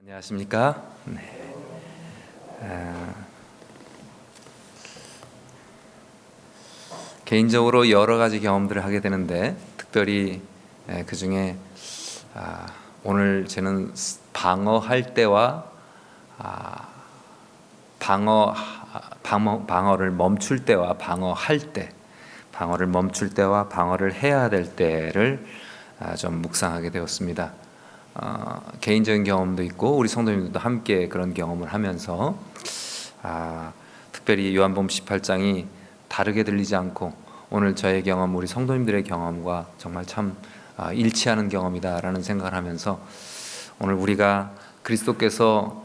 안녕하십니까? 네. 개인적으로 여러 가지 경험들을 하게 되는데 특별히 그 중에 오늘 저는 방어할 때와 방어를 멈출 때와 방어할 때, 방어를 멈출 때와 방어를 해야 될 때를 좀 묵상하게 되었습니다. 개인적인 경험도 있고 우리 성도님들도 함께 그런 경험을 하면서 특별히 요한복음 18장이 다르게 들리지 않고 오늘 저의 경험, 우리 성도님들의 경험과 정말 참 일치하는 경험이다라는 생각을 하면서 오늘 우리가 그리스도께서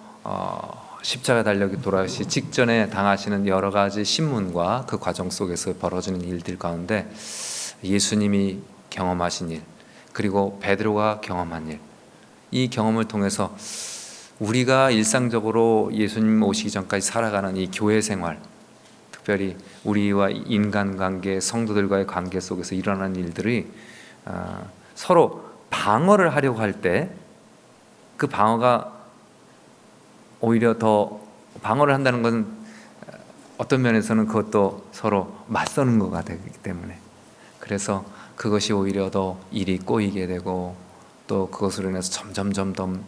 십자가 달려 돌아가시 직전에 당하시는 여러 가지 신문과 그 과정 속에서 벌어지는 일들 가운데 예수님이 경험하신 일, 그리고 베드로가 경험한 일, 이 경험을 통해서 우리가 일상적으로 예수님 오시기 전까지 살아가는 이 교회 생활, 특별히 우리와 인간관계, 성도들과의 관계 속에서 일어나는 일들이 서로 방어를 하려고 할 때 그 방어가 오히려 더, 방어를 한다는 것은 어떤 면에서는 그것도 서로 맞서는 것가 되기 때문에, 그래서 그것이 오히려 더 일이 꼬이게 되고 또 그것으로 인해서 점점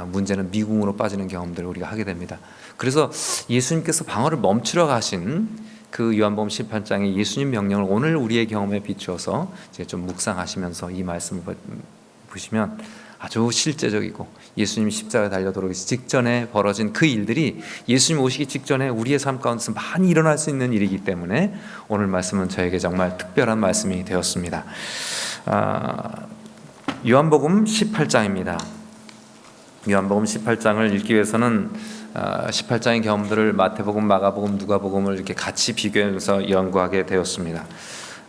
문제는 미궁으로 빠지는 경험들을 우리가 하게 됩니다. 그래서 예수님께서 방어를 멈추러 가신 그 요한복음 18장의 예수님 명령을 오늘 우리의 경험에 비추어서 이제 좀 묵상하시면서 이 말씀을 보시면 아주 실제적이고 예수님이 십자가에 달려 돌아가기 직전에 벌어진 그 일들이 예수님 오시기 직전에 우리의 삶 가운데서 많이 일어날 수 있는 일이기 때문에 오늘 말씀은 저에게 정말 특별한 말씀이 되었습니다. 요한복음 18장입니다. 요한복음 18장을 읽기 위해서는 18장의 경험들을 마태복음, 마가복음, 누가복음을 이렇게 같이 비교해서 연구하게 되었습니다.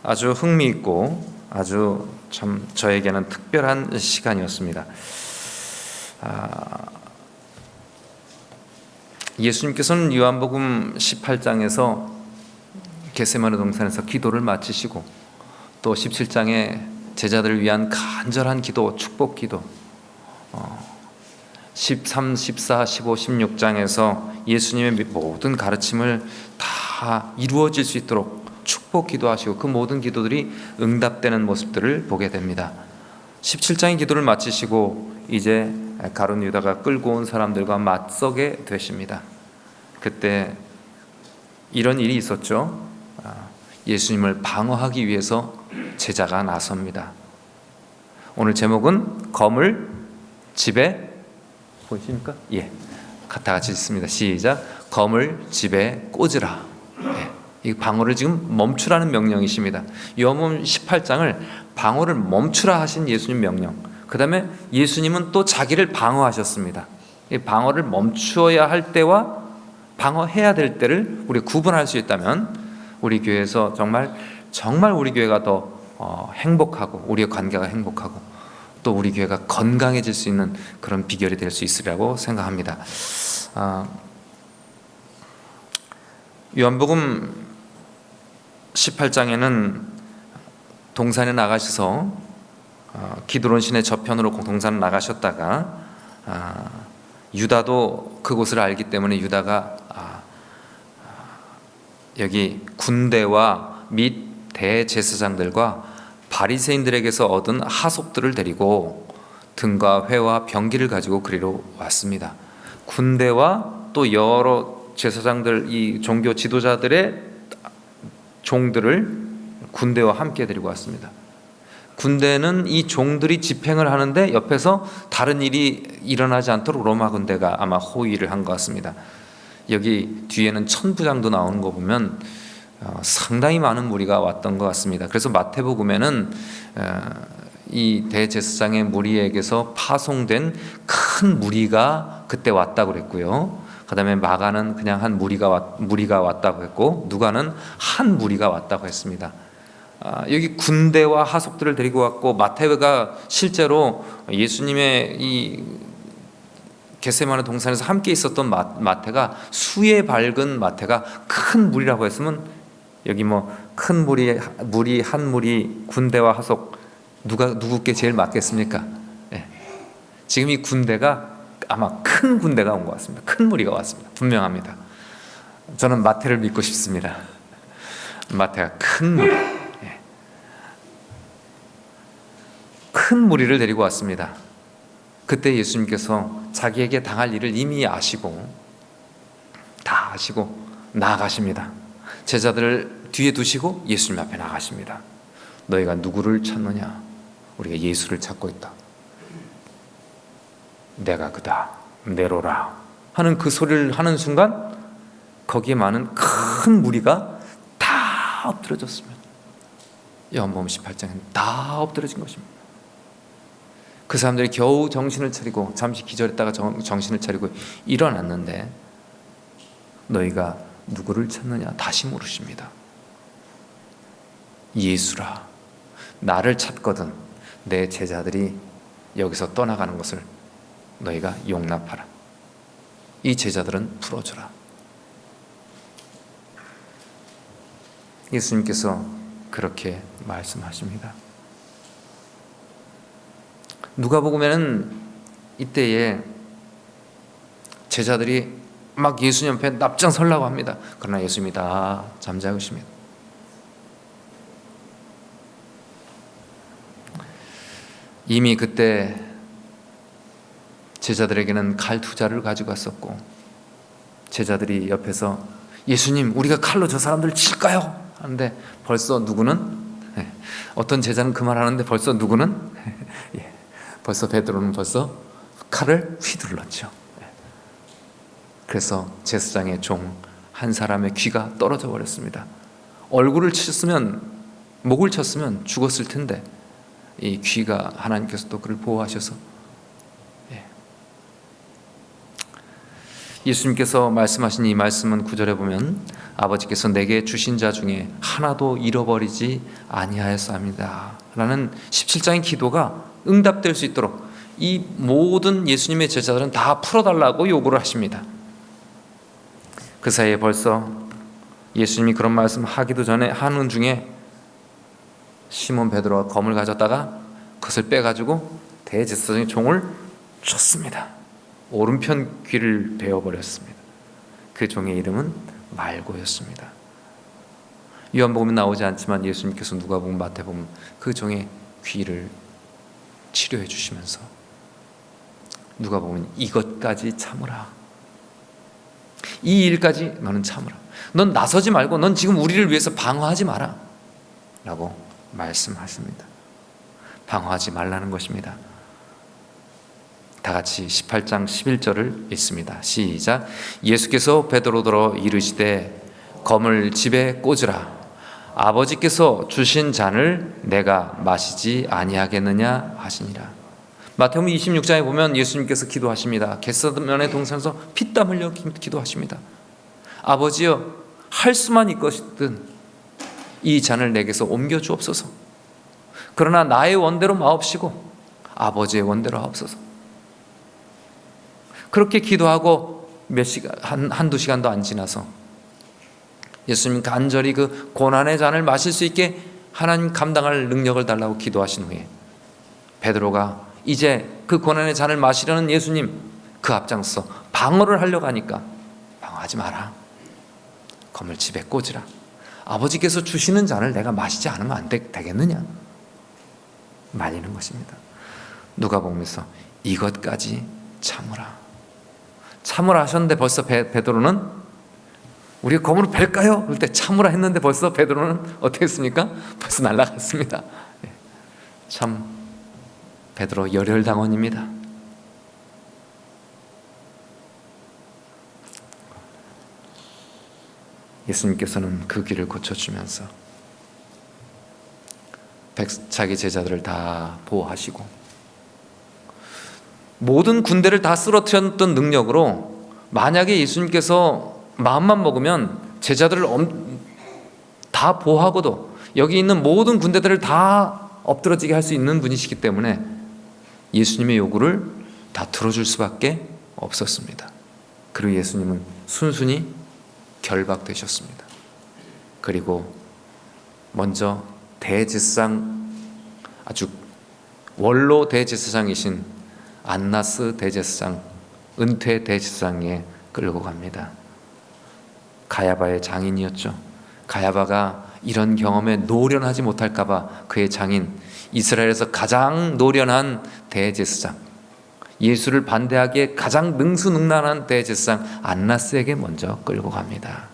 아주 흥미있고 아주 참 저에게는 특별한 시간이었습니다. 예수님께서는 요한복음 18장에서 겟세마네 동산에서 기도를 마치시고 또 17장에 제자들을 위한 간절한 기도, 축복 기도, 13, 14, 15, 16장에서 예수님의 모든 가르침을 다 이루어질 수 있도록 축복 기도하시고 그 모든 기도들이 응답되는 모습들을 보게 됩니다. 17장의 기도를 마치시고 이제 가룟 유다가 끌고 온 사람들과 맞서게 되십니다. 그때 이런 일이 있었죠. 예수님을 방어하기 위해서 제자가 나섭니다. 오늘 제목은 검을 집에, 보이십니까? 예, 다 같이 읽습니다. 시작. 검을 집에 꽂으라. 이 방어를 지금 멈추라는 명령이십니다. 요한복음 18장을 방어를 멈추라 하신 예수님 명령, 그 다음에 예수님은 또 자기를 방어하셨습니다. 이 방어를 멈추어야 할 때와 방어해야 될 때를 우리 구분할 수 있다면 우리 교회에서 정말 우리 교회가 더 행복하고 우리의 관계가 행복하고 또 우리 교회가 건강해질 수 있는 그런 비결이 될 수 있으리라고 생각합니다. 요한복음 18장에는 동산에 나가셔서 기드론 신의 저편으로 동산에 나가셨다가 유다도 그곳을 알기 때문에 유다가 여기 군대와 및 대제사장들과 바리새인들에게서 얻은 하속들을 데리고 등과 회와 병기를 가지고 그리로 왔습니다. 군대와 또 여러 제사장들, 이 종교 지도자들의 종들을 군대와 함께 데리고 왔습니다. 군대는 이 종들이 집행을 하는데 옆에서 다른 일이 일어나지 않도록 로마 군대가 아마 호위를 한 것 같습니다. 여기 뒤에는 천부장도 나오는 거 보면 상당히 많은 무리가 왔던 것 같습니다. 그래서 마태복음에는 이 대제사장의 무리에게서 파송된 큰 무리가 그때 왔다고 그랬고요. 그 다음에 마가는 그냥 한 무리가 왔다고 했고 누가는 한 무리가 왔다고 했습니다. 여기 군대와 하속들을 데리고 왔고 마태가 실제로 예수님의 이 겟세마네 동산에서 함께 있었던 마태가 수에 밝은 마태가 큰 무리라고 했으면 여기 뭐 큰 무리 한 무리 군대와 하속 누구께 제일 맞겠습니까? 예. 지금 이 군대가 아마 큰 군대가 온 것 같습니다. 큰 무리가 왔습니다. 분명합니다. 저는 마태를 믿고 싶습니다. 마태가 큰 무리, 큰 무리를 데리고 왔습니다. 그때 예수님께서 자기에게 당할 일을 이미 아시고 다 아시고 나아가십니다. 제자들을 뒤에 두시고 예수님 앞에 나가십니다. 너희가 누구를 찾느냐? 우리가 예수를 찾고 있다. 내가 그다, 내로라 하는 그 소리를 하는 순간 거기에 많은 큰 무리가 다 엎드러졌습니다. 요한복음 18장에 다 엎드러진 것입니다. 그 사람들이 겨우 정신을 차리고 잠시 기절했다가 정신을 차리고 일어났는데 너희가 누구를 찾느냐 다시 물으십니다. 예수라. 나를 찾거든 내 제자들이 여기서 떠나가는 것을 너희가 용납하라. 이 제자들은 풀어주라. 예수님께서 그렇게 말씀하십니다. 누가복음에는 이때에 제자들이 막 예수님 앞에 납작 서려고 합니다. 그러나 예수님이 다 잠자으십니다. 이미 그때 제자들에게는 칼 2자루를 가지고 갔었고 제자들이 옆에서 예수님 우리가 칼로 저 사람들을 칠까요? 하는데 벌써 누구는 어떤 제자는 그 말 하는데 벌써 누구는 벌써 베드로는 벌써 칼을 휘둘렀죠. 그래서 제사장의 종 한 사람의 귀가 떨어져 버렸습니다. 얼굴을 쳤으면 목을 쳤으면 죽었을 텐데 이 귀가 하나님께서 또 그를 보호하셔서 예수님께서 말씀하신 이 말씀은 9절에 보면 아버지께서 내게 주신 자 중에 하나도 잃어버리지 아니하였사옵니다 라는 17장의 기도가 응답될 수 있도록 이 모든 예수님의 제자들은 다 풀어달라고 요구를 하십니다. 그 사이에 벌써 예수님이 그런 말씀 하기도 전에 하는 중에 시몬 베드로가 검을 가졌다가 그것을 빼가지고 대제사장의 종을 쳤습니다. 오른편 귀를 베어버렸습니다. 그 종의 이름은 말고였습니다. 요한복음에 나오지 않지만 예수님께서 누가복음, 마태복음 그 종의 귀를 치료해 주시면서 누가복음은 이것까지 참으라. 이 일까지 너는 참으라. 넌 나서지 말고 넌 지금 우리를 위해서 방어하지 마라 라고 말씀하십니다. 방어하지 말라는 것입니다. 다 같이 18장 11절을 읽습니다. 시작. 예수께서 베드로더러 이르시되 검을 집에 꽂으라. 아버지께서 주신 잔을 내가 마시지 아니하겠느냐 하시니라. 마태복음 26장에 보면 예수님께서 기도하십니다. 겟세마네 동산에서 피땀 흘려 기도하십니다. 아버지여 할 수만 있거든 이 잔을 내게서 옮겨 주옵소서. 그러나 나의 원대로 마옵시고 아버지의 원대로 하옵소서. 그렇게 기도하고 몇 시간, 한두 시간도 안 지나서 예수님 간절히 그 고난의 잔을 마실 수 있게 하나님 감당할 능력을 달라고 기도하신 후에 베드로가 이제 그 고난의 잔을 마시려는 예수님 그 앞장서 방어를 하려고 하니까 방어하지 마라. 검을 집에 꽂으라. 아버지께서 주시는 잔을 내가 마시지 않으면 안 되겠느냐 말리는 것입니다. 누가복음에서 이것까지 참으라. 참으라 하셨는데 벌써 베드로는 우리가 검으로 벨까요? 그럴 때 참으라 했는데 벌써 베드로는 어떻게 했습니까? 벌써 날아갔습니다. 참 베드로 열혈당원입니다. 예수님께서는 그 길을 고쳐주면서 자기 제자들을 다 보호하시고 모든 군대를 다 쓰러뜨렸던 능력으로 만약에 예수님께서 마음만 먹으면 제자들을 다 보호하고도 여기 있는 모든 군대들을 다 엎드러지게 할 수 있는 분이시기 때문에 예수님의 요구를 다 들어줄 수밖에 없었습니다. 그리고 예수님은 순순히 결박되셨습니다. 그리고 먼저 대제사장, 아주 원로 대제사장이신 안나스 대제사장 은퇴 대제사장에 끌고 갑니다. 가야바의 장인이었죠. 가야바가 이런 경험에 노련하지 못할까 봐 그의 장인, 이스라엘에서 가장 노련한 대제사장, 예수를 반대하기에 가장 능수능란한 대제사장 안나스에게 먼저 끌고 갑니다.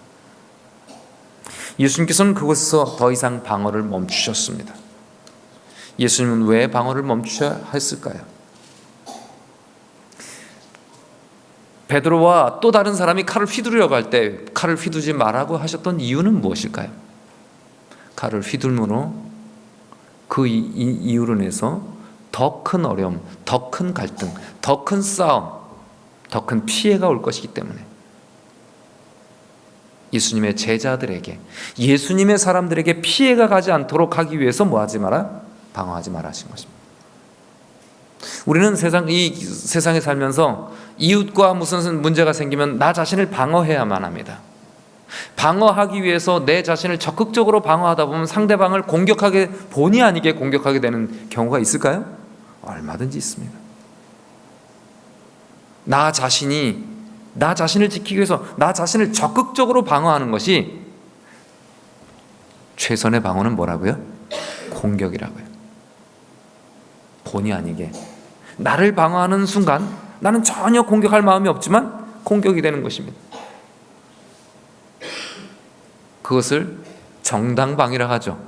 예수님께서는 그곳에서 더 이상 방언을 멈추셨습니다. 예수님은 왜 방언을 멈추셔야 했을까요? 베드로와 또 다른 사람이 칼을 휘두르려고 할 때 칼을 휘두르지 말라고 하셨던 이유는 무엇일까요? 칼을 휘둘므로 그 이유로 인해서 더 큰 어려움, 더 큰 갈등, 더 큰 싸움, 더 큰 피해가 올 것이기 때문에 예수님의 제자들에게, 예수님의 사람들에게 피해가 가지 않도록 하기 위해서 뭐하지 마라? 방어하지 마라 하신 것입니다. 우리는 이 세상에 살면서 이웃과 무슨 문제가 생기면 나 자신을 방어해야만 합니다. 방어하기 위해서 내 자신을 적극적으로 방어하다 보면 상대방을 본의 아니게 공격하게 되는 경우가 있을까요? 얼마든지 있습니다. 나 자신을 지키기 위해서 나 자신을 적극적으로 방어하는 것이 최선의 방어는 뭐라고요? 공격이라고요. 본의 아니게 나를 방어하는 순간 나는 전혀 공격할 마음이 없지만 공격이 되는 것입니다. 그것을 정당방위라 하죠.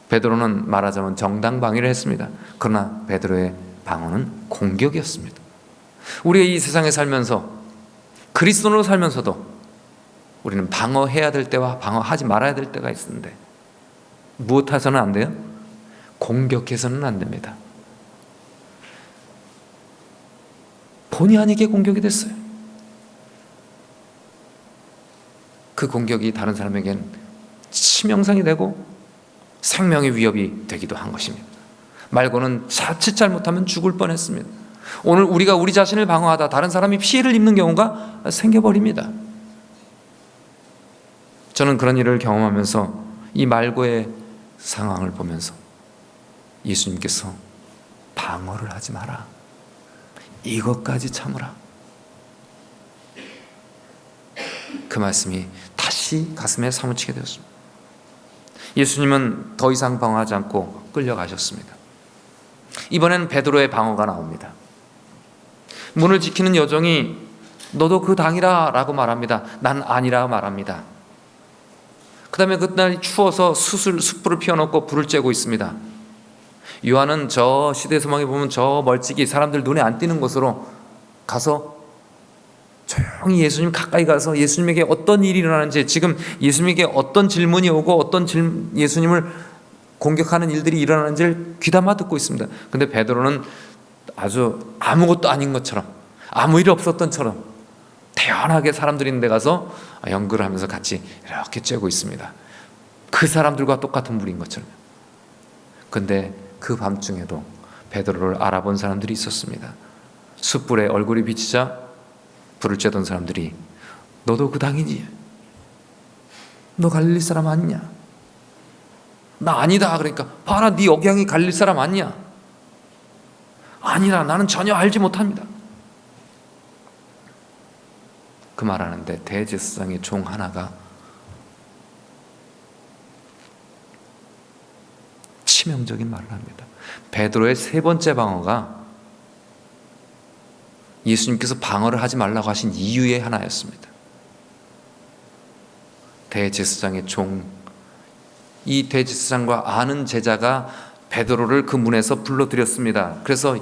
베드로는 말하자면 정당방위를 했습니다. 그러나 베드로의 방어는 공격이었습니다. 우리가 이 세상에 살면서 그리스도인으로 살면서도 우리는 방어해야 될 때와 방어하지 말아야 될 때가 있는데 무엇해서는 안 돼요? 공격해서는 안 됩니다. 본의 아니게 공격이 됐어요. 그 공격이 다른 사람에겐 치명상이 되고 생명의 위협이 되기도 한 것입니다. 말고는 자칫 잘못하면 죽을 뻔했습니다. 오늘 우리가 우리 자신을 방어하다 다른 사람이 피해를 입는 경우가 생겨버립니다. 저는 그런 일을 경험하면서 이 말고의 상황을 보면서 예수님께서 방어를 하지 마라, 이것까지 참으라, 그 말씀이 다시 가슴에 사무치게 되었습니다. 예수님은 더 이상 방어하지 않고 끌려가셨습니다. 이번엔 베드로의 방어가 나옵니다. 문을 지키는 여종이 너도 그 당이라 라고 말합니다. 난 아니라 말합니다. 그 다음에 그날 추워서 숯불을 피워놓고 불을 쬐고 있습니다. 요한은 저 시대 소망에 보면 저 멀찍이 사람들 눈에 안 띄는 곳으로 가서 조용히 예수님 가까이 가서 예수님에게 어떤 일이 일어나는지, 지금 예수님에게 어떤 질문이 오고 예수님을 공격하는 일들이 일어나는지를 귀담아 듣고 있습니다. 근데 베드로는 아주 아무것도 아닌 것처럼, 아무 일 없었던 처럼 태연하게 사람들이 있는 데 가서 연극을 하면서 같이 이렇게 쬐고 있습니다. 그 사람들과 똑같은 무리인 것처럼. 근데 그 밤중에도 베드로를 알아본 사람들이 있었습니다. 숯불에 얼굴이 비치자 불을 쬐던 사람들이 너도 그 당이지? 너 갈릴리 사람 아니냐? 나 아니다. 그러니까 봐라, 네 억양이 갈릴리 사람 아니냐? 아니라, 나는 전혀 알지 못합니다. 그 말하는데 대제사장의 종 하나가 치명적인 말을 합니다. 베드로의 세 번째 방어가 예수님께서 방어를 하지 말라고 하신 이유의 하나였습니다. 대제사장의 종, 이 대제사장과 아는 제자가 베드로를 그 문에서 불러들였습니다. 그래서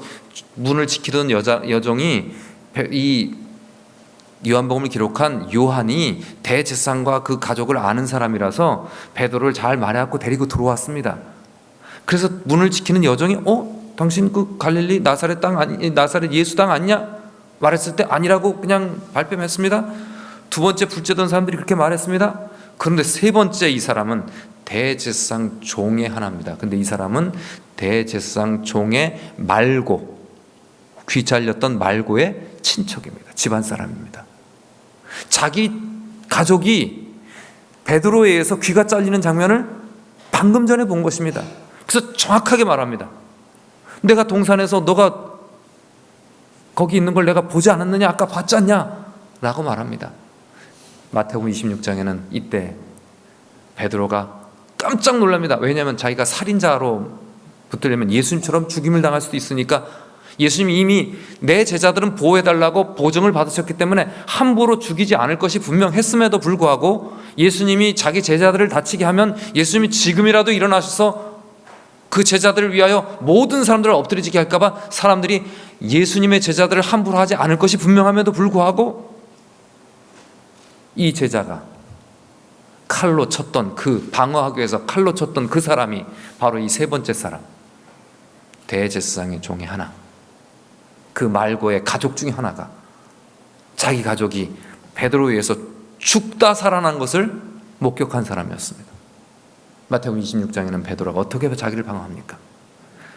문을 지키던 여종이 이 요한복음을 기록한 요한이 대제사장과 그 가족을 아는 사람이라서 베드로를 잘 말해갖고 데리고 들어왔습니다. 그래서 문을 지키는 여종이 당신 그 갈릴리 나사렛 예수 땅 아니냐? 말했을 때 아니라고 그냥 발뺌했습니다. 두 번째 불 쬐던 사람들이 그렇게 말했습니다. 그런데 세 번째 이 사람은 대제사장 종의 하나입니다. 근데 이 사람은 대제사장 종의 말고, 귀 잘렸던 말고의 친척입니다. 집안 사람입니다. 자기 가족이 베드로에 의해서 귀가 잘리는 장면을 방금 전에 본 것입니다. 그래서 정확하게 말합니다. 내가 동산에서 너가 거기 있는 걸 내가 보지 않았느냐? 아까 봤지 않냐? 라고 말합니다. 마태복음 26장에는 이때 베드로가 깜짝 놀랍니다. 왜냐하면 자기가 살인자로 붙들려면 예수님처럼 죽임을 당할 수도 있으니까 예수님이 이미 내 제자들은 보호해달라고 보증을 받으셨기 때문에 함부로 죽이지 않을 것이 분명했음에도 불구하고 예수님이 자기 제자들을 다치게 하면 예수님이 지금이라도 일어나셔서 그 제자들을 위하여 모든 사람들을 엎드리지게 할까봐 사람들이 예수님의 제자들을 함부로 하지 않을 것이 분명함에도 불구하고 이 제자가 칼로 쳤던 그 방어하기 위해서 칼로 쳤던 그 사람이 바로 이 세 번째 사람, 대제사장의 종의 하나, 그 말고의 가족 중에 하나가 자기 가족이 베드로에 의해서 죽다 살아난 것을 목격한 사람이었습니다. 마태복음 26장에는 베드로가 어떻게 자기를 방어합니까?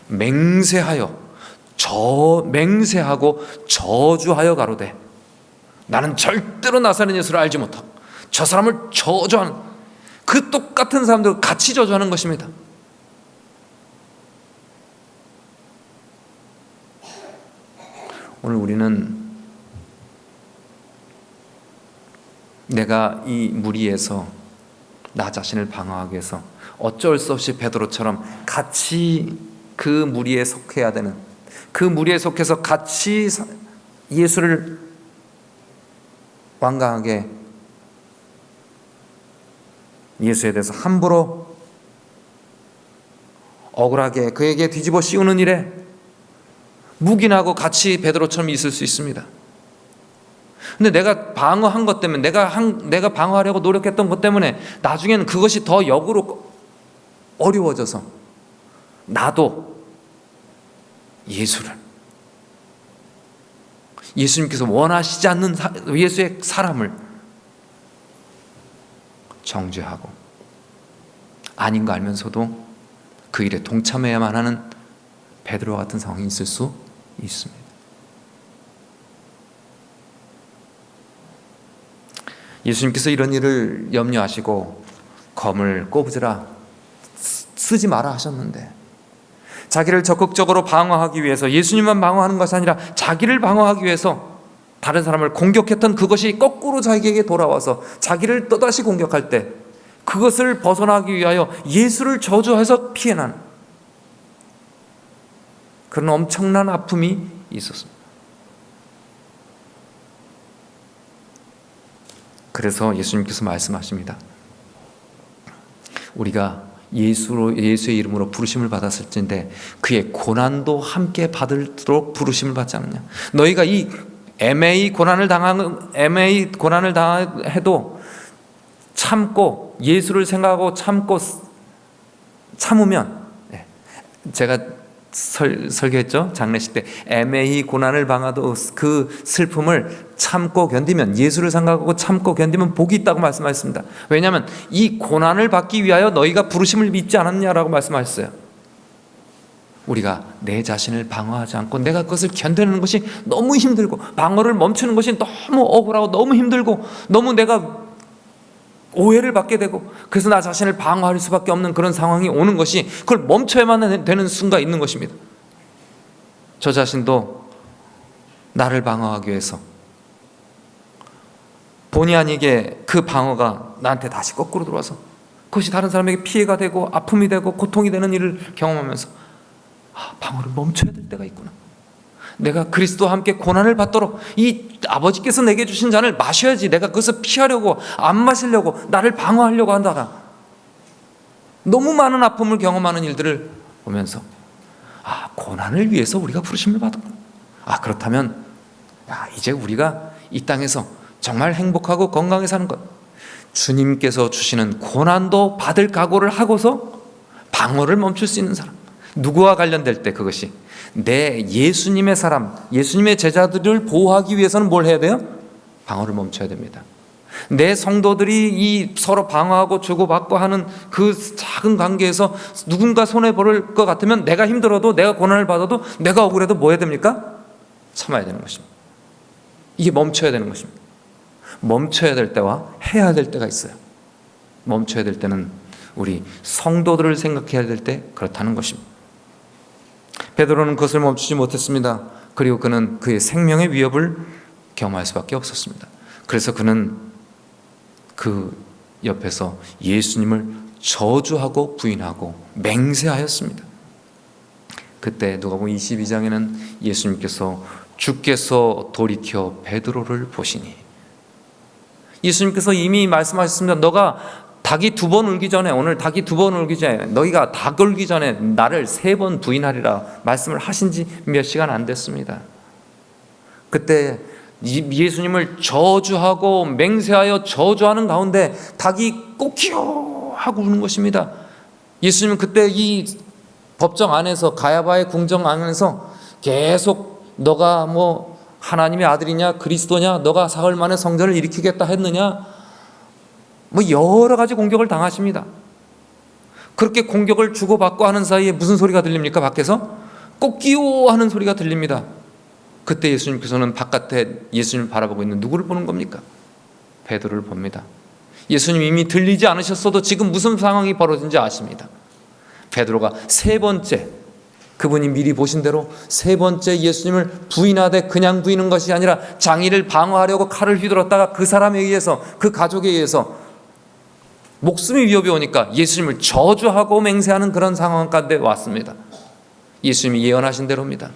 맹세하고 저주하여 가로되 나는 절대로 나사렛 예수를 알지 못하고 저 사람을 저주하는, 그 똑같은 사람들 같이 저주하는 것입니다. 오늘 우리는 내가 이 무리에서 나 자신을 방어하기 위해서 어쩔 수 없이 베드로처럼 같이 그 무리에 속해야 되는, 그 무리에 속해서 같이 예수를 완강하게, 예수에 대해서 함부로 억울하게 그에게 뒤집어 씌우는 일에 묵인하고 같이 베드로처럼 있을 수 있습니다. 근데 내가 방어한 것 때문에, 내가 방어하려고 노력했던 것 때문에 나중에는 그것이 더 역으로 어려워져서 나도 예수님께서 원하시지 않는 예수의 사람을 정죄하고 아닌 거 알면서도 그 일에 동참해야만 하는 베드로 같은 상황이 있을 수 있습니다. 예수님께서 이런 일을 염려하시고 검을 꼽으라 쓰지 마라 하셨는데, 자기를 적극적으로 방어하기 위해서, 예수님만 방어하는 것이 아니라 자기를 방어하기 위해서 다른 사람을 공격했던 그것이 거꾸로 자기에게 돌아와서 자기를 또다시 공격할 때 그것을 벗어나기 위하여 예수를 저주해서 피해난 그런 엄청난 아픔이 있었습니다. 그래서 예수님께서 말씀하십니다. 우리가 예수의 이름으로 부르심을 받았을진데 그의 고난도 함께 받도록 부르심을 받지 않느냐. 너희가 이 애매히 고난을 당해도 참고 예수를 생각하고 참으면, 제가 설교했죠? 장례식 때 애매히 고난을 당해도 그 슬픔을 참고 견디면, 예수를 생각하고 참고 견디면 복이 있다고 말씀하셨습니다. 왜냐하면 이 고난을 받기 위하여 너희가 부르심을 믿지 않았냐라고 말씀하셨어요. 우리가 내 자신을 방어하지 않고 내가 그것을 견뎌내는 것이 너무 힘들고, 방어를 멈추는 것이 너무 억울하고 너무 힘들고, 너무 내가 오해를 받게 되고, 그래서 나 자신을 방어할 수밖에 없는 그런 상황이 오는 것이, 그걸 멈춰야만 되는 순간이 있는 것입니다. 저 자신도 나를 방어하기 위해서 본의 아니게 그 방어가 나한테 다시 거꾸로 들어와서 그것이 다른 사람에게 피해가 되고 아픔이 되고 고통이 되는 일을 경험하면서 방어를 멈춰야 될 때가 있구나. 내가 그리스도와 함께 고난을 받도록 이 아버지께서 내게 주신 잔을 마셔야지, 내가 그것을 피하려고 안 마시려고 나를 방어하려고 한다가 너무 많은 아픔을 경험하는 일들을 보면서 고난을 위해서 우리가 부르심을 받았구나. 그렇다면 이제 우리가 이 땅에서 정말 행복하고 건강하게 사는 것, 주님께서 주시는 고난도 받을 각오를 하고서 방어를 멈출 수 있는 사람, 누구와 관련될 때 그것이 내 예수님의 사람, 예수님의 제자들을 보호하기 위해서는 뭘 해야 돼요? 방어를 멈춰야 됩니다. 내 성도들이 이 서로 방어하고 주고받고 하는 그 작은 관계에서 누군가 손해볼 것 같으면, 내가 힘들어도, 내가 고난을 받아도, 내가 억울해도 뭐 해야 됩니까? 참아야 되는 것입니다. 이게 멈춰야 되는 것입니다. 멈춰야 될 때와 해야 될 때가 있어요. 멈춰야 될 때는 우리 성도들을 생각해야 될 때 그렇다는 것입니다. 베드로는 그것을 멈추지 못했습니다. 그리고 그는 그의 생명의 위협을 경험할 수밖에 없었습니다. 그래서 그는 그 옆에서 예수님을 저주하고 부인하고 맹세하였습니다. 그때 누가복음 22장에는 예수님께서 주께서 돌이켜 베드로를 보시니, 예수님께서 이미 말씀하셨습니다. 너가 닭이 2번 울기 전에, 오늘 닭이 2번 울기 전에, 너희가 닭 울기 전에 나를 3번 부인하리라 말씀을 하신 지 몇 시간 안 됐습니다. 그때 예수님을 저주하고 맹세하여 저주하는 가운데 닭이 꼬끼요 하고 우는 것입니다. 예수님은 그때 이 법정 안에서, 가야바의 궁정 안에서 계속 너가 뭐 하나님의 아들이냐, 그리스도냐, 너가 사흘 만에 성전을 일으키겠다 했느냐, 뭐 여러 가지 공격을 당하십니다. 그렇게 공격을 주고받고 하는 사이에 무슨 소리가 들립니까? 밖에서 꼬끼요 하는 소리가 들립니다. 그때 예수님께서는 바깥에 예수님을 바라보고 있는 누구를 보는 겁니까? 베드로를 봅니다. 예수님 이미 들리지 않으셨어도 지금 무슨 상황이 벌어진지 아십니다. 베드로가 3번째, 그분이 미리 보신 대로 3번째 예수님을 부인하되 그냥 부인한 것이 아니라 장의를 방어하려고 칼을 휘둘렀다가 그 사람에 의해서, 그 가족에 의해서 목숨이 위협이 오니까 예수님을 저주하고 맹세하는 그런 상황 가운데 왔습니다. 예수님이 예언하신 대로입니다.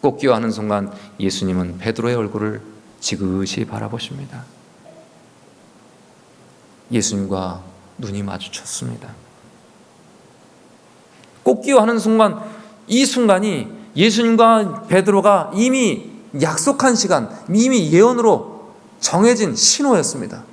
꺾기와 하는 순간 예수님은 베드로의 얼굴을 지그시 바라보십니다. 예수님과 눈이 마주쳤습니다. 꺾기와 하는 순간, 이 순간이 예수님과 베드로가 이미 약속한 시간, 이미 예언으로 정해진 신호였습니다.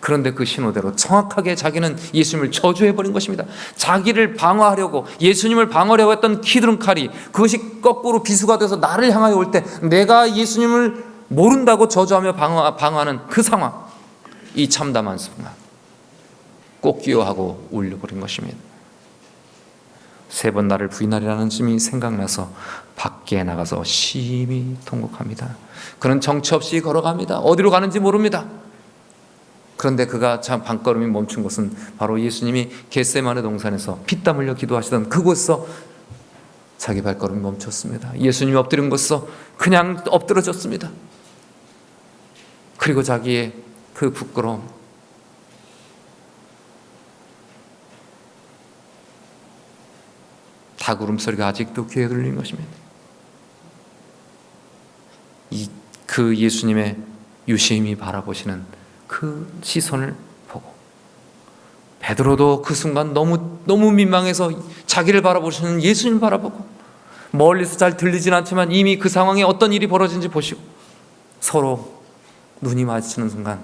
그런데 그 신호대로 정확하게 자기는 예수님을 저주해버린 것입니다. 자기를 방어하려고, 예수님을 방어하려고 했던 키드름 칼이 그것이 거꾸로 비수가 돼서 나를 향하여 올 때 내가 예수님을 모른다고 저주하며 방어하는 그 상황, 이 참담한 순간 꼭 끼어하고 울려버린 것입니다. 3번 나를 부인하리라는 짐이 생각나서 밖에 나가서 심히 통곡합니다. 그는 정처 없이 걸어갑니다. 어디로 가는지 모릅니다. 그런데 그가 참 발걸음이 멈춘 것은 바로 예수님이 겟세마네 동산에서 피땀 흘려 기도하시던 그곳에서 자기 발걸음이 멈췄습니다. 예수님이 엎드린 곳에서 그냥 엎드러졌습니다. 그리고 자기의 그 부끄러움, 닭 울음소리가 아직도 귀에 들리는 것입니다. 그 예수님의 유심히 바라보시는 그 시선을 보고 베드로도 그 순간 너무 민망해서 자기를 바라보시는 예수님을 바라보고, 멀리서 잘 들리진 않지만 이미 그 상황에 어떤 일이 벌어진지 보시고 서로 눈이 마주치는 순간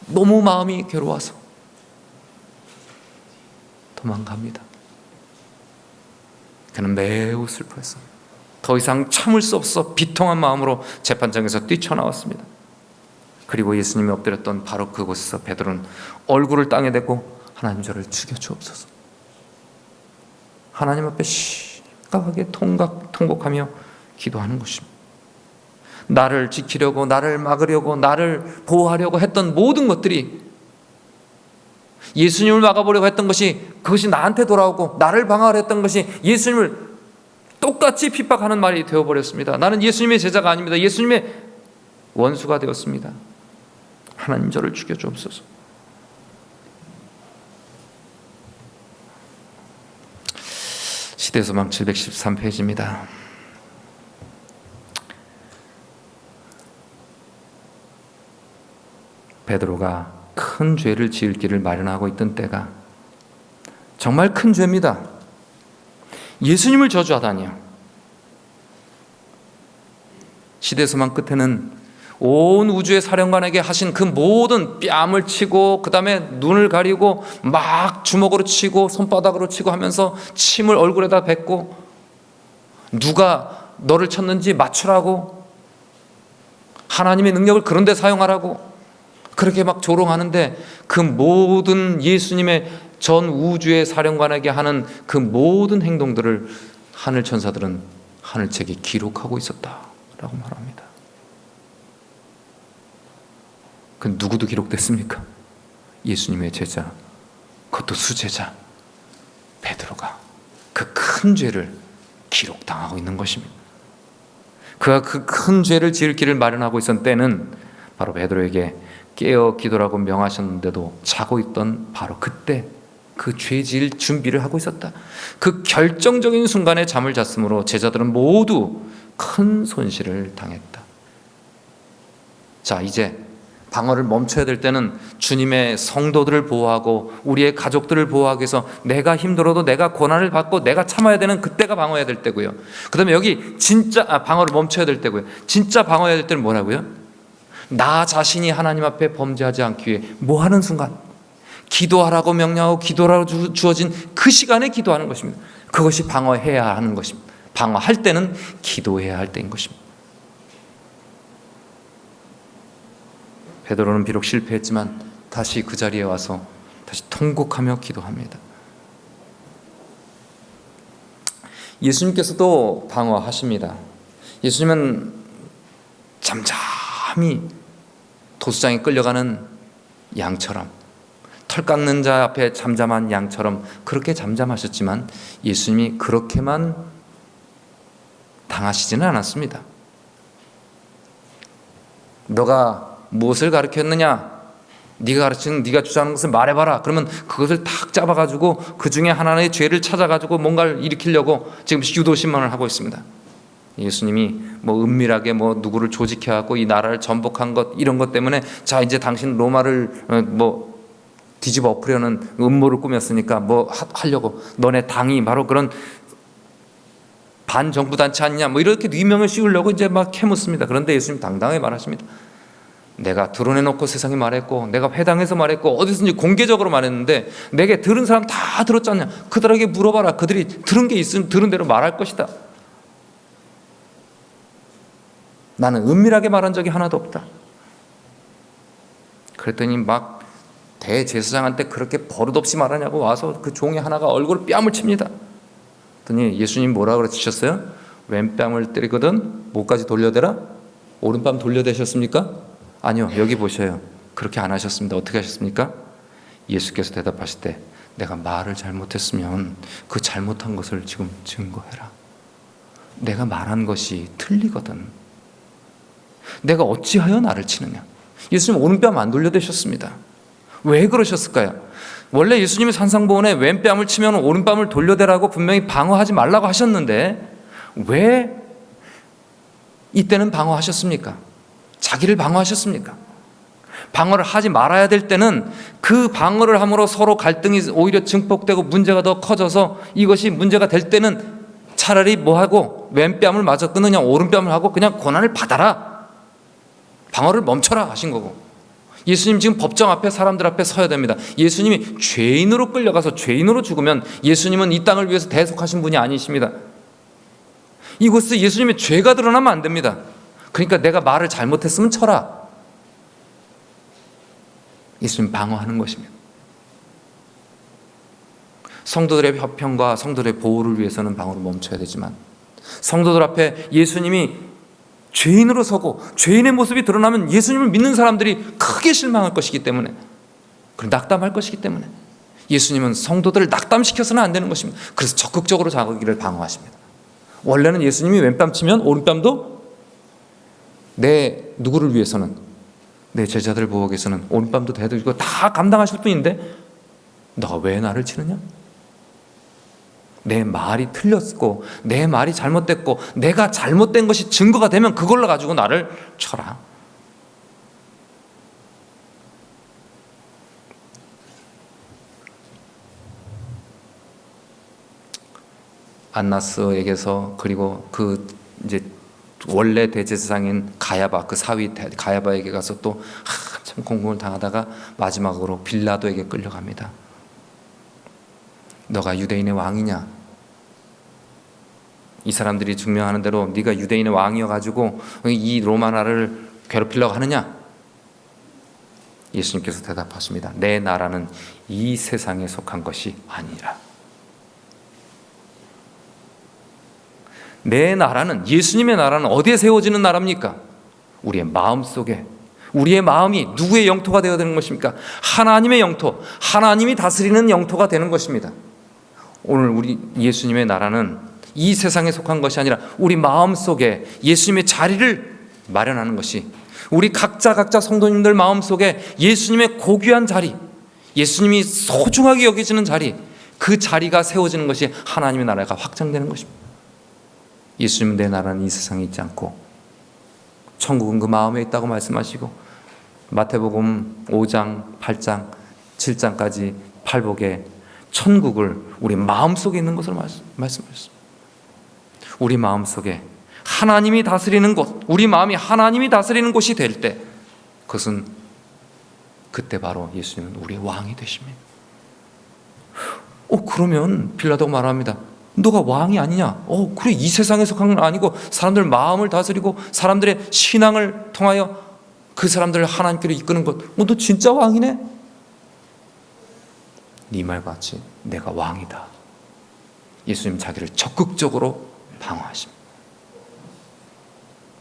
너무 마음이 괴로워서 도망갑니다. 그는 매우 슬퍼했어. 더 이상 참을 수 없어 비통한 마음으로 재판장에서 뛰쳐나왔습니다. 그리고 예수님이 엎드렸던 바로 그곳에서 베드로는 얼굴을 땅에 대고 하나님 저를 죽여주옵소서, 하나님 앞에 심각하게 통곡하며 기도하는 것입니다. 나를 지키려고, 나를 막으려고, 나를 보호하려고 했던 모든 것들이, 예수님을 막아보려고 했던 것이 그것이 나한테 돌아오고, 나를 방어하려 했던 것이 예수님을 똑같이 핍박하는 말이 되어버렸습니다. 나는 예수님의 제자가 아닙니다. 예수님의 원수가 되었습니다. 하나님 저를 죽여주옵소서. 시대소망 713페이지입니다. 베드로가 큰 죄를 지을 길을 마련하고 있던 때가 정말 큰 죄입니다. 예수님을 저주하다니요. 시대소망 끝에는 온 우주의 사령관에게 하신 그 모든 뺨을 치고, 그 다음에 눈을 가리고 막 주먹으로 치고 손바닥으로 치고 하면서 침을 얼굴에다 뱉고, 누가 너를 쳤는지 맞추라고, 하나님의 능력을 그런 데 사용하라고 그렇게 막 조롱하는데, 그 모든 예수님의 전 우주의 사령관에게 하는 그 모든 행동들을 하늘 천사들은 하늘책에 기록하고 있었다라고 말합니다. 그 누구도 기록됐습니까? 예수님의 제자, 그것도 수제자 베드로가 그 큰 죄를 기록당하고 있는 것입니다. 그가 그 큰 죄를 지을 길을 마련하고 있었던 때는 바로 베드로에게 깨어 기도라고 명하셨는데도 자고 있던 바로 그때 그 죄 지을 준비를 하고 있었다. 그 결정적인 순간에 잠을 잤으므로 제자들은 모두 큰 손실을 당했다. 자, 이제 방어를 멈춰야 될 때는 주님의 성도들을 보호하고 우리의 가족들을 보호하기 위해서 내가 힘들어도 내가 고난을 받고 내가 참아야 되는 그때가 방어해야 될 때고요. 그 다음에 여기 진짜 방어를 멈춰야 될 때고요. 진짜 방어해야 될 때는 뭐라고요? 나 자신이 하나님 앞에 범죄하지 않기 위해 뭐 하는 순간? 기도하라고 명령하고 기도하라고 주어진 그 시간에 기도하는 것입니다. 그것이 방어해야 하는 것입니다. 방어할 때는 기도해야 할 때인 것입니다. 베드로는 비록 실패했지만 다시 그 자리에 와서 다시 통곡하며 기도합니다. 예수님께서도 방어하십니다. 예수님은 잠잠히 도수장에 끌려가는 양처럼, 털 깎는 자 앞에 잠잠한 양처럼 그렇게 잠잠하셨지만 예수님이 그렇게만 당하시지는 않았습니다. 너가 무엇을 가르쳤느냐? 네가 주장하는 것을 말해봐라. 그러면 그것을 탁 잡아가지고 그 중에 하나의 죄를 찾아가지고 뭔가를 일으키려고 지금 유도신문을 하고 있습니다. 예수님이 뭐 은밀하게 뭐 누구를 조직해갖고 이 나라를 전복한 것 이런 것 때문에 자 이제 당신 로마를 뭐 뒤집어 엎으려는 음모를 꾸몄으니까 뭐 하려고 너네 당이 바로 그런 반정부 단체 아니냐 뭐 이렇게 위명을 씌우려고 이제 막 캐묻습니다. 그런데 예수님 당당하게 말하십니다. 내가 드러내놓고 세상에 말했고 내가 회당에서 말했고 어디서든지 공개적으로 말했는데 내게 들은 사람 다 들었지 않냐? 그들에게 물어봐라. 그들이 들은 게 있으면 들은 대로 말할 것이다. 나는 은밀하게 말한 적이 하나도 없다. 그랬더니 막 대제사장한테 그렇게 버릇없이 말하냐고 와서 그 종이 하나가 얼굴에 뺨을 칩니다. 그랬더니 예수님 뭐라 그러셨어요? 왼뺨을 때리거든 뭐까지 돌려대라? 오른뺨 돌려대셨습니까? 아니요. 여기 보셔요. 그렇게 안 하셨습니다. 어떻게 하셨습니까? 예수께서 대답하실 때 내가 말을 잘못했으면 그 잘못한 것을 지금 증거해라. 내가 말한 것이 틀리거든. 내가 어찌하여 나를 치느냐? 예수님 오른뺨 안 돌려대셨습니다. 왜 그러셨을까요? 원래 예수님이 산상보훈에 왼뺨을 치면 오른뺨을 돌려대라고 분명히 방어하지 말라고 하셨는데 왜 이때는 방어하셨습니까? 자기를 방어하셨습니까? 방어를 하지 말아야 될 때는 그 방어를 함으로 서로 갈등이 오히려 증폭되고 문제가 더 커져서 이것이 문제가 될 때는 차라리 뭐하고 왼뺨을 마저 끊느냐 오른뺨을 하고 그냥 고난을 받아라. 방어를 멈춰라 하신 거고 예수님 지금 법정 앞에 사람들 앞에 서야 됩니다. 예수님이 죄인으로 끌려가서 죄인으로 죽으면 예수님은 이 땅을 위해서 대속하신 분이 아니십니다. 이곳에 예수님의 죄가 드러나면 안 됩니다. 그러니까 내가 말을 잘못했으면 쳐라. 예수님 방어하는 것입니다. 성도들의 협평과 성도들의 보호를 위해서는 방어를 멈춰야 되지만 성도들 앞에 예수님이 죄인으로 서고 죄인의 모습이 드러나면 예수님을 믿는 사람들이 크게 실망할 것이기 때문에 낙담할 것이기 때문에 예수님은 성도들을 낙담시켜서는 안 되는 것입니다. 그래서 적극적으로 자기를 방어하십니다. 원래는 예수님이 왼뺨 치면 오른뺨도 누구를 위해서는 내 제자들을 보호하기 위해서는 오른뺨도 대들고 다 감당하실 분인데 너가 왜 나를 치느냐? 내 말이 틀렸고 내 말이 잘못됐고 내가 잘못된 것이 증거가 되면 그걸로 가지고 나를 쳐라. 안나스에게서 그리고 그 이제 원래 대제사장인 가야바 그 사위 가야바에게 가서 또 한참 공공을 당하다가 마지막으로 빌라도에게 끌려갑니다. 너가 유대인의 왕이냐? 이 사람들이 증명하는 대로 네가 유대인의 왕이어가지고 이 로마나를 괴롭히려고 하느냐? 예수님께서 대답하십니다. 내 나라는 이 세상에 속한 것이 아니라. 내 나라는 예수님의 나라는 어디에 세워지는 나라입니까? 우리의 마음 속에 우리의 마음이 누구의 영토가 되어야 되는 것입니까? 하나님의 영토, 하나님이 다스리는 영토가 되는 것입니다. 오늘 우리 예수님의 나라는 이 세상에 속한 것이 아니라 우리 마음속에 예수님의 자리를 마련하는 것이, 우리 각자 성도님들 마음속에 예수님의 고귀한 자리, 예수님이 소중하게 여겨지는 자리, 그 자리가 세워지는 것이 하나님의 나라가 확장되는 것입니다. 예수님은 내 나라는 이 세상에 있지 않고 천국은 그 마음에 있다고 말씀하시고, 마태복음 5장, 8장, 7장까지 팔복에 천국을 우리 마음속에 있는 것을 말씀하셨습니다. 우리 마음속에 하나님이 다스리는 곳, 우리 마음이 하나님이 다스리는 곳이 될 때, 그것은 그때 바로 예수님은 우리의 왕이 되십니다. 그러면 빌라도가 말합니다. 너가 왕이 아니냐? 그래, 이 세상에 속한 건 아니고 사람들 마음을 다스리고 사람들의 신앙을 통하여 그 사람들을 하나님께로 이끄는 것, 너 진짜 왕이네? 네 말과 같이 내가 왕이다. 예수님 자기를 적극적으로 방어하십니다.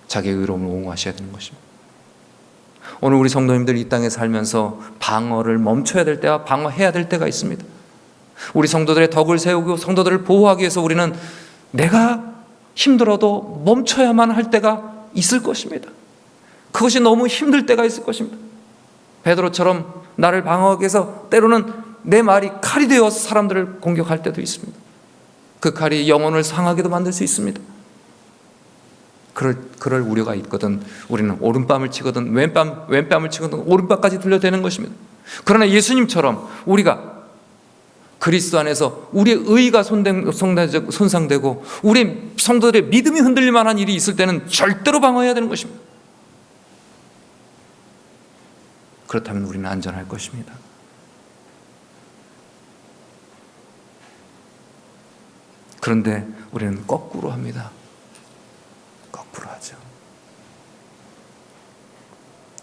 자기의 의로움을 옹호하셔야 되는 것입니다. 오늘 우리 성도님들 이 땅에 살면서 방어를 멈춰야 될 때와 방어해야 될 때가 있습니다. 우리 성도들의 덕을 세우고 성도들을 보호하기 위해서 우리는 내가 힘들어도 멈춰야만 할 때가 있을 것입니다. 그것이 너무 힘들 때가 있을 것입니다. 베드로처럼 나를 방어하기 위해서 때로는 내 말이 칼이 되어서 사람들을 공격할 때도 있습니다. 그 칼이 영혼을 상하게도 만들 수 있습니다. 그럴 우려가 있거든 우리는 오른뺨을 치거든 왼뺨을 치거든 오른뺨까지 들려대는 것입니다. 그러나 예수님처럼 우리가 그리스도 안에서 우리의 의의가 손상되고 우리 성도들의 믿음이 흔들릴 만한 일이 있을 때는 절대로 방어해야 되는 것입니다. 그렇다면 우리는 안전할 것입니다. 그런데 우리는 거꾸로 합니다. 거꾸로 하죠.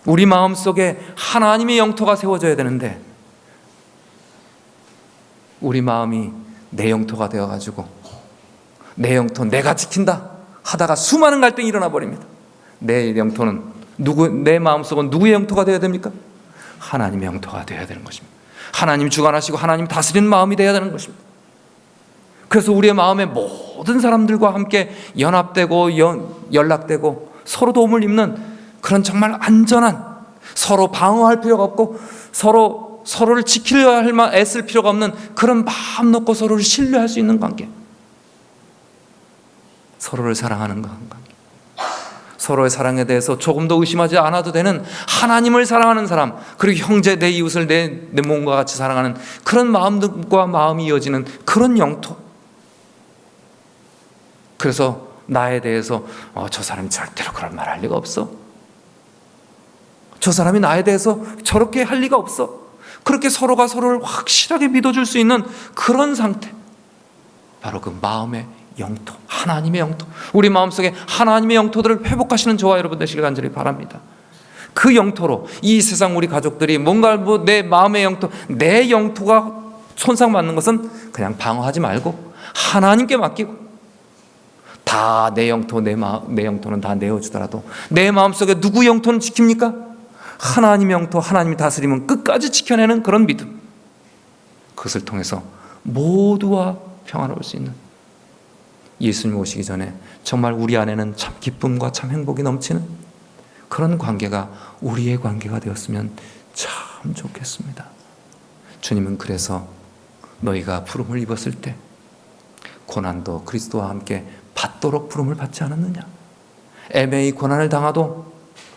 우리 마음속에 하나님의 영토가 세워져야 되는데 우리 마음이 내 영토가 되어가지고 내 영토 내가 지킨다 하다가 수많은 갈등이 일어나 버립니다. 내 영토는 내 마음속은 누구의 영토가 되어야 됩니까? 하나님의 영토가 되어야 되는 것입니다. 하나님 주관하시고 하나님 다스리는 마음이 되어야 되는 것입니다. 그래서 우리의 마음에 모든 사람들과 함께 연합되고 연락되고 서로 도움을 입는 그런 정말 안전한, 서로 방어할 필요가 없고 서로를 지키려 애쓸 필요가 없는 그런 마음 놓고 서로를 신뢰할 수 있는 관계, 서로를 사랑하는 관계, 서로의 사랑에 대해서 조금 더 의심하지 않아도 되는 하나님을 사랑하는 사람, 그리고 형제 내 이웃을 내 몸과 같이 사랑하는 그런 마음과 마음이 이어지는 그런 영토. 그래서 나에 대해서 저 사람이 절대로 그런 말 할 리가 없어, 저 사람이 나에 대해서 저렇게 할 리가 없어, 그렇게 서로가 서로를 확실하게 믿어줄 수 있는 그런 상태, 바로 그 마음의 영토, 하나님의 영토, 우리 마음속에 하나님의 영토들을 회복하시는 저와 여러분 되시길 간절히 바랍니다. 그 영토로 이 세상 우리 가족들이 뭔가 내 마음의 영토, 내 영토가 손상받는 것은 그냥 방어하지 말고 하나님께 맡기고, 다 내 영토, 내 영토는 다 내어주더라도 내 마음속에 누구 영토는 지킵니까? 하나님의 영토, 하나님이 다스리면 끝까지 지켜내는 그런 믿음, 그것을 통해서 모두와 평화로울 수 있는, 예수님 오시기 전에 정말 우리 안에는 참 기쁨과 참 행복이 넘치는 그런 관계가 우리의 관계가 되었으면 참 좋겠습니다. 주님은 그래서 너희가 부름을 입었을 때 고난도 그리스도와 함께 받도록 부름을 받지 않았느냐? 애매히 고난을 당하도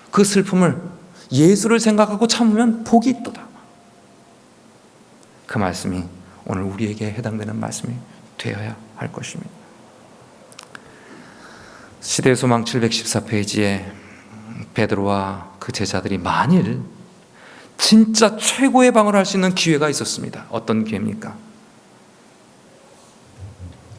그 슬픔을 예수를 생각하고 참으면 복이 있도다. 그 말씀이 오늘 우리에게 해당되는 말씀이 되어야 할 것입니다. 시대의 소망 714페이지에 베드로와 그 제자들이 만일 진짜 최고의 방어를 할 수 있는 기회가 있었습니다. 어떤 기회입니까?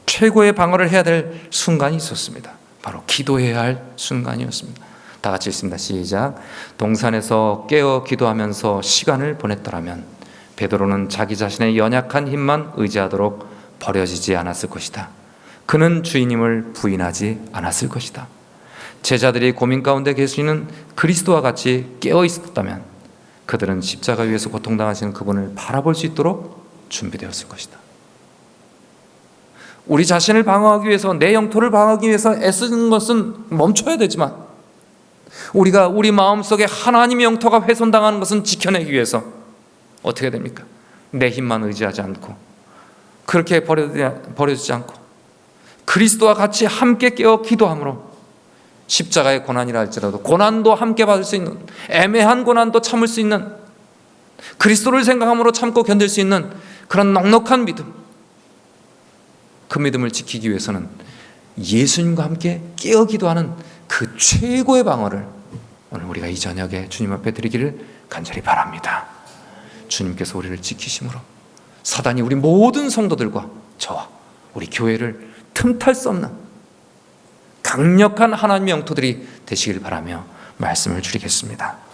최고의 방어를 해야 될 순간이 있었습니다. 바로 기도해야 할 순간이었습니다. 다 같이 읽습니다. 시작. 동산에서 깨어 기도하면서 시간을 보냈더라면 베드로는 자기 자신의 연약한 힘만 의지하도록 버려지지 않았을 것이다. 그는 주인임을 부인하지 않았을 것이다. 제자들이 고민 가운데 계시는 그리스도와 같이 깨어 있었다면 그들은 십자가 위에서 고통당하시는 그분을 바라볼 수 있도록 준비되었을 것이다. 우리 자신을 방어하기 위해서, 내 영토를 방어하기 위해서 애쓰는 것은 멈춰야 되지만, 우리가 우리 마음속에 하나님의 영토가 훼손당하는 것은 지켜내기 위해서 어떻게 됩니까? 내 힘만 의지하지 않고, 그렇게 버려지지 않고 그리스도와 같이 함께 깨어 기도함으로 십자가의 고난이라 할지라도 고난도 함께 받을 수 있는, 애매한 고난도 참을 수 있는, 그리스도를 생각함으로 참고 견딜 수 있는 그런 넉넉한 믿음, 그 믿음을 지키기 위해서는 예수님과 함께 깨어 기도하는 그 최고의 방어를 오늘 우리가 이 저녁에 주님 앞에 드리기를 간절히 바랍니다. 주님께서 우리를 지키심으로 사단이 우리 모든 성도들과 저와 우리 교회를 틈탈 수 없는 강력한 하나님의 영토들이 되시길 바라며 말씀을 줄이겠습니다.